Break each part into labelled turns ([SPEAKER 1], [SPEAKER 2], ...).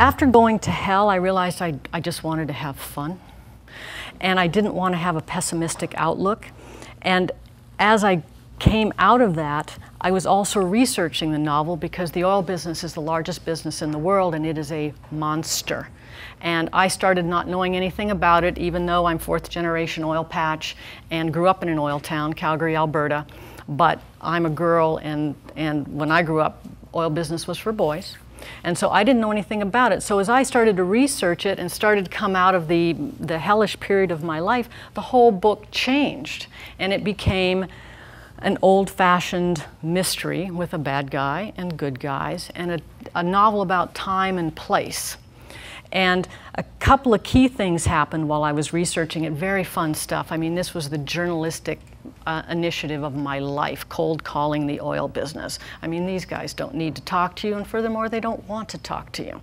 [SPEAKER 1] After going to hell, I realized I just wanted to have fun. And I didn't want to have a pessimistic outlook. And as I came out of that, I was also researching the novel because the oil business is the largest business in the world and it is a monster. And I started not knowing anything about it, even though I'm fourth generation oil patch and grew up in an oil town, Calgary, Alberta. But I'm a girl, and when I grew up, oil business was for boys. And so I didn't know anything about it. So as I started to research it and started to come out of the hellish period of my life, the whole book changed. And it became an old-fashioned mystery with a bad guy and good guys, and a novel about time and place. And a couple of key things happened while I was researching it, very fun stuff. I mean, this was the journalistic initiative of my life, cold calling the oil business. I mean, these guys don't need to talk to you, and furthermore, they don't want to talk to you.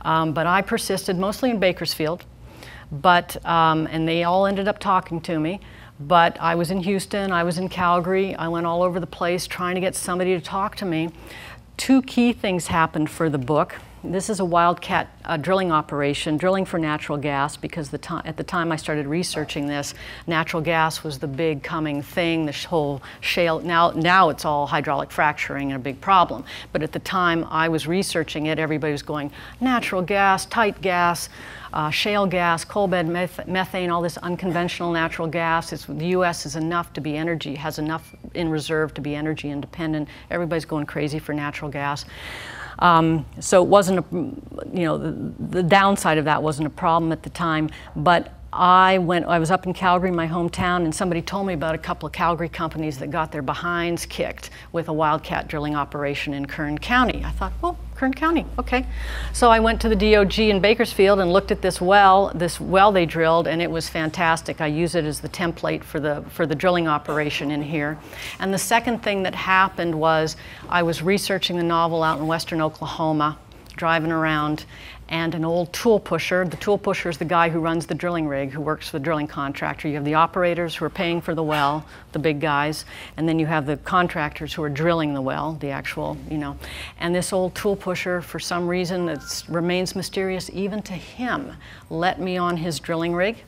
[SPEAKER 1] But I persisted, mostly in Bakersfield, and they all ended up talking to me. But I was in Houston, I was in Calgary, I went all over the place trying to get somebody to talk to me. Two key things happened for the book. This is a WILDCAT drilling operation, drilling for natural gas, because at the time I started researching this, natural gas was the big coming thing, the whole shale. Now it's all hydraulic fracturing and a big problem. But at the time I was researching it, everybody was going, natural gas, tight gas, shale gas, coal bed methane, all this unconventional natural gas. The U.S. is enough to be has enough in reserve to be energy independent. Everybody's going crazy for natural gas. So it wasn't, the downside of that wasn't a problem at the time, but I was up in Calgary, my hometown, and somebody told me about a couple of Calgary companies that got their behinds kicked with a WILDCAT drilling operation in Kern County. I thought, well, Kern County, okay. So I went to the DOG in Bakersfield and looked at this well they drilled, and it was fantastic. I use it as the template for the drilling operation in here. And the second thing that happened was I was researching the novel out in western Oklahoma, driving around, and an old tool pusher. The tool pusher is the guy who runs the drilling rig, who works for the drilling contractor. You have the operators who are paying for the well, the big guys, and then you have the contractors who are drilling the well, the actual, And this old tool pusher, for some reason that remains mysterious even to him, let me on his drilling rig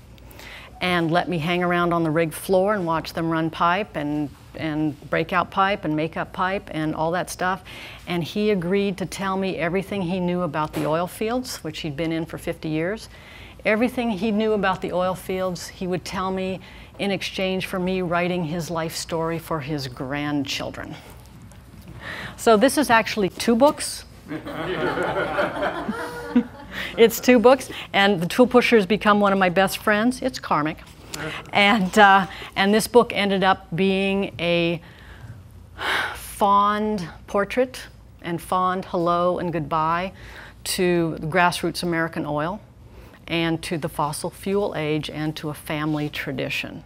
[SPEAKER 1] and let me hang around on the rig floor and watch them run pipe and break out pipe and make up pipe and all that stuff. And he agreed to tell me everything he knew about the oil fields, which he'd been in for 50 years. Everything he knew about the oil fields, he would tell me in exchange for me writing his life story for his grandchildren. So this is actually 2 books. It's 2 books, and the tool pusher has become one of my best friends. It's karmic. And this book ended up being a fond portrait and fond hello and goodbye to grassroots American oil and to the fossil fuel age and to a family tradition.